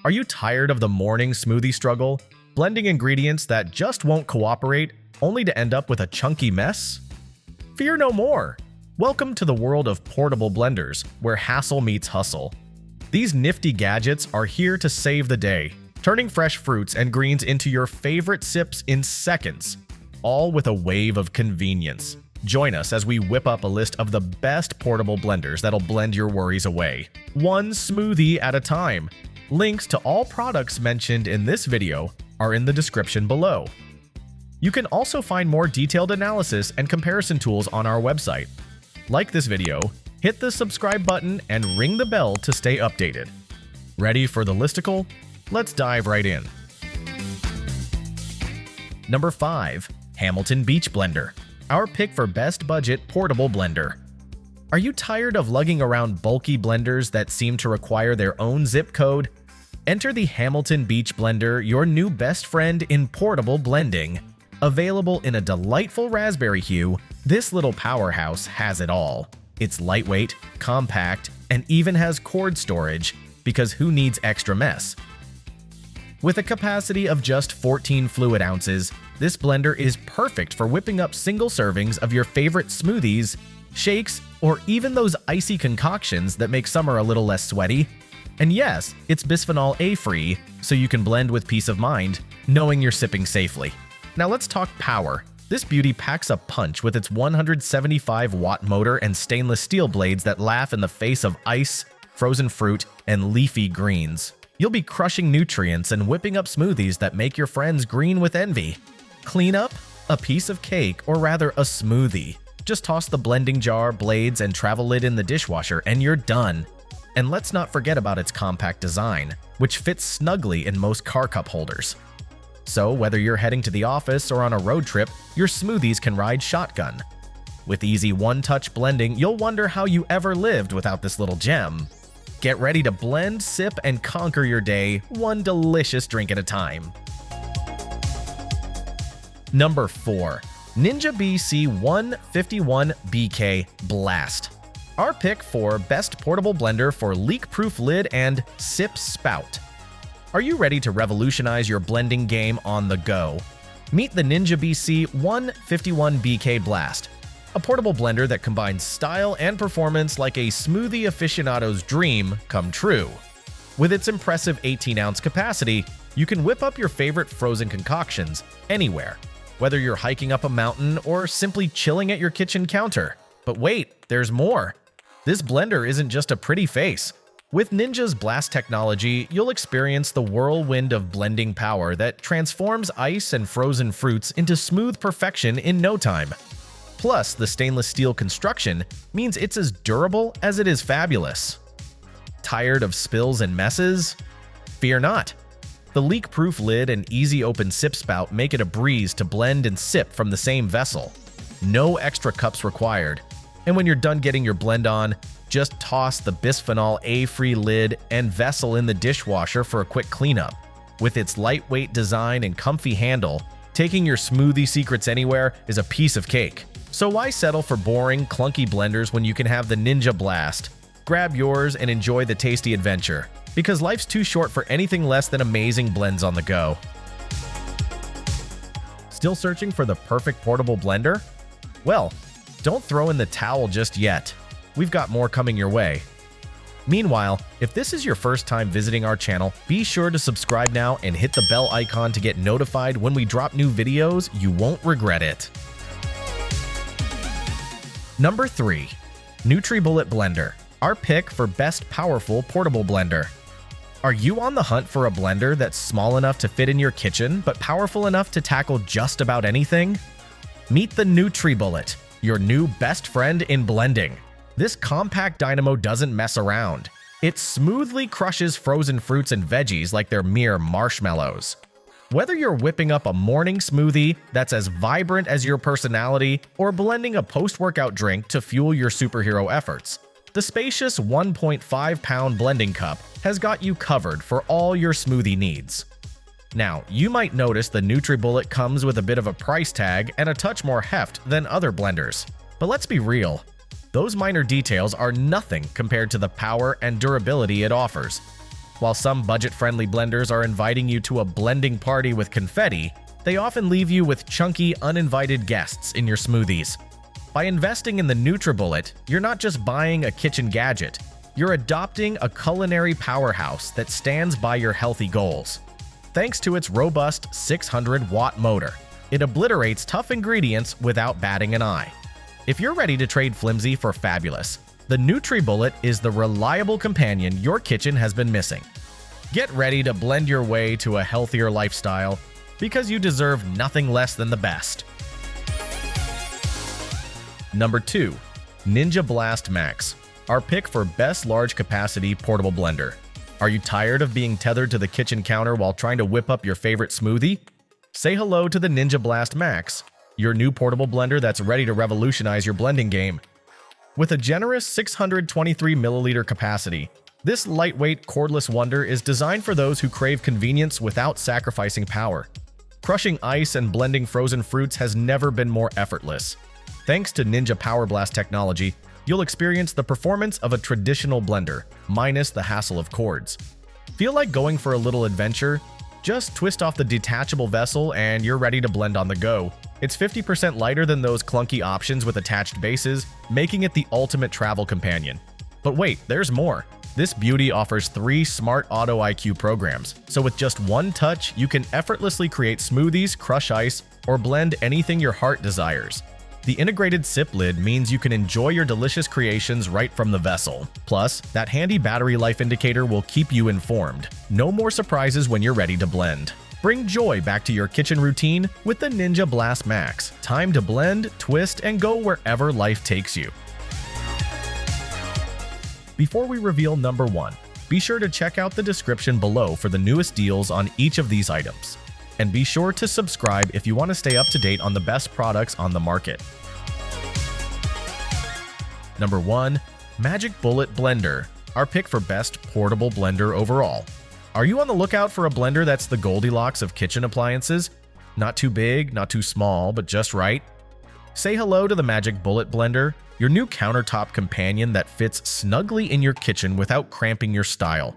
Are you tired of the morning smoothie struggle? Blending ingredients that just won't cooperate, only to end up with a chunky mess? Fear no more! Welcome to the world of portable blenders, where hassle meets hustle. These nifty gadgets are here to save the day, turning fresh fruits and greens into your favorite sips in seconds, all with a wave of convenience. Join us as we whip up a list of the best portable blenders that'll blend your worries away, one smoothie at a time. Links to all products mentioned in this video are in the description below. You can also find more detailed analysis and comparison tools on our website. Like this video, hit the subscribe button, and ring the bell to stay updated. Ready for the listicle? Let's dive right in. Number 5. Hamilton Beach Blender. Our pick for best budget portable blender. Are you tired of lugging around bulky blenders that seem to require their own zip code? Enter the Hamilton Beach Blender, your new best friend in portable blending. Available in a delightful raspberry hue, this little powerhouse has it all. It's lightweight, compact, and even has cord storage, because who needs extra mess? With a capacity of just 14 fluid ounces, this blender is perfect for whipping up single servings of your favorite smoothies, shakes, or even those icy concoctions that make summer a little less sweaty. And yes, it's bisphenol A-free, so you can blend with peace of mind, knowing you're sipping safely. Now let's talk power. This beauty packs a punch with its 175-watt motor and stainless steel blades that laugh in the face of ice, frozen fruit, and leafy greens. You'll be crushing nutrients and whipping up smoothies that make your friends green with envy. Clean up? A piece of cake, or rather a smoothie. Just toss the blending jar, blades, and travel lid in the dishwasher and you're done. And let's not forget about its compact design, which fits snugly in most car cup holders. So whether you're heading to the office or on a road trip, your smoothies can ride shotgun. With easy one-touch blending, you'll wonder how you ever lived without this little gem. Get ready to blend, sip, and conquer your day, one delicious drink at a time. Number 4. Ninja BC151BK Blast. Our pick for best portable blender for leak-proof-lid and Spout. Are you ready to revolutionize your blending game on the go? Meet the Ninja BC151BK Blast, a portable blender that combines style and performance like a smoothie aficionado's dream come true. With its impressive 18-ounce capacity, you can whip up your favorite frozen concoctions anywhere, whether you're hiking up a mountain or simply chilling at your kitchen counter. But wait, there's more. This blender isn't just a pretty face. With Ninja's Blast technology, you'll experience the whirlwind of blending power that transforms ice and frozen fruits into smooth perfection in no time. Plus, the stainless steel construction means it's as durable as it is fabulous. Tired of spills and messes? Fear not. The leak-proof lid and easy-open sip spout make it a breeze to blend and sip from the same vessel. No extra cups required. And when you're done getting your blend on, just toss the bisphenol A-free lid and vessel in the dishwasher for a quick cleanup. With its lightweight design and comfy handle, taking your smoothie secrets anywhere is a piece of cake. So why settle for boring, clunky blenders when you can have the Ninja Blast? Grab yours and enjoy the tasty adventure, because life's too short for anything less than amazing blends on the go. Still searching for the perfect portable blender? Well, don't throw in the towel just yet. We've got more coming your way. Meanwhile, if this is your first time visiting our channel, be sure to subscribe now and hit the bell icon to get notified when we drop new videos. You won't regret it. Number 3. NutriBullet Blender. Our pick for best powerful portable blender. Are you on the hunt for a blender that's small enough to fit in your kitchen but powerful enough to tackle just about anything? Meet the NutriBullet, your new best friend in blending. This compact dynamo doesn't mess around. It smoothly crushes frozen fruits and veggies like they're mere marshmallows. Whether you're whipping up a morning smoothie that's as vibrant as your personality or blending a post-workout drink to fuel your superhero efforts, the spacious 1.5-pound blending cup has got you covered for all your smoothie needs. Now, you might notice the NutriBullet comes with a bit of a price tag and a touch more heft than other blenders. But let's be real, those minor details are nothing compared to the power and durability it offers. While some budget-friendly blenders are inviting you to a blending party with confetti, they often leave you with chunky, uninvited guests in your smoothies. By investing in the NutriBullet, you're not just buying a kitchen gadget, you're adopting a culinary powerhouse that stands by your healthy goals. Thanks to its robust 600-watt motor, it obliterates tough ingredients without batting an eye. If you're ready to trade flimsy for fabulous, the NutriBullet is the reliable companion your kitchen has been missing. Get ready to blend your way to a healthier lifestyle because you deserve nothing less than the best. Number 2. Ninja Blast Max, our pick for best large capacity portable blender. Are you tired of being tethered to the kitchen counter while trying to whip up your favorite smoothie? Say hello to the Ninja Blast Max, your new portable blender that's ready to revolutionize your blending game. With a generous 623 milliliter capacity, this lightweight cordless wonder is designed for those who crave convenience without sacrificing power. Crushing ice and blending frozen fruits has never been more effortless. Thanks to Ninja Power Blast technology, you'll experience the performance of a traditional blender, minus the hassle of cords. Feel like going for a little adventure? Just twist off the detachable vessel and you're ready to blend on the go. It's 50% lighter than those clunky options with attached bases, making it the ultimate travel companion. But wait, there's more. This beauty offers 3 smart Auto IQ programs, so with just one touch, you can effortlessly create smoothies, crush ice, or blend anything your heart desires. The integrated sip lid means you can enjoy your delicious creations right from the vessel. Plus, that handy battery life indicator will keep you informed. No more surprises when you're ready to blend. Bring joy back to your kitchen routine with the Ninja Blast Max. Time to blend, twist, and go wherever life takes you. Before we reveal number 1, be sure to check out the description below for the newest deals on each of these items. And be sure to subscribe if you want to stay up to date on the best products on the market. Number 1. Magic Bullet Blender, our pick for best portable blender overall. Are you on the lookout for a blender that's the Goldilocks of kitchen appliances? Not too big, not too small, but just right? Say hello to the Magic Bullet Blender, your new countertop companion that fits snugly in your kitchen without cramping your style.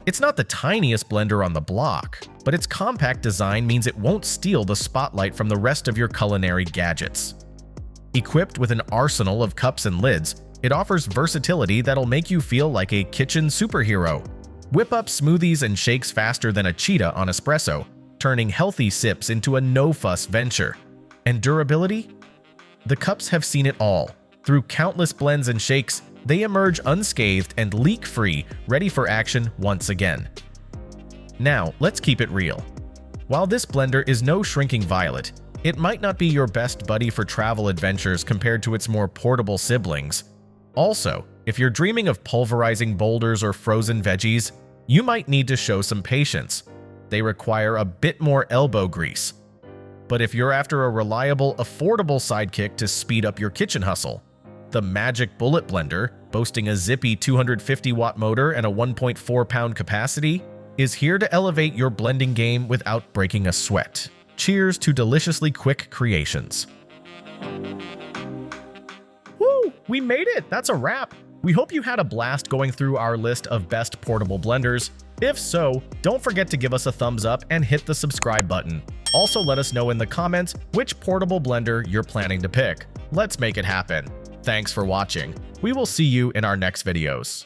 It's not the tiniest blender on the block, but its compact design means it won't steal the spotlight from the rest of your culinary gadgets. Equipped with an arsenal of cups and lids, it offers versatility that'll make you feel like a kitchen superhero. Whip up smoothies and shakes faster than a cheetah on espresso, turning healthy sips into a no-fuss venture. And durability? The cups have seen it all. Through countless blends and shakes, they emerge unscathed and leak-free, ready for action once again. Now, let's keep it real. While this blender is no shrinking violet, it might not be your best buddy for travel adventures compared to its more portable siblings. Also, if you're dreaming of pulverizing boulders or frozen veggies, you might need to show some patience. They require a bit more elbow grease. But if you're after a reliable, affordable sidekick to speed up your kitchen hustle, the Magic Bullet Blender, boasting a zippy 250-watt motor and a 1.4-pound capacity, is here to elevate your blending game without breaking a sweat. Cheers to deliciously quick creations. Woo! We made it! That's a wrap! We hope you had a blast going through our list of best portable blenders. If so, don't forget to give us a thumbs up and hit the subscribe button. Also, let us know in the comments which portable blender you're planning to pick. Let's make it happen. Thanks for watching. We will see you in our next videos.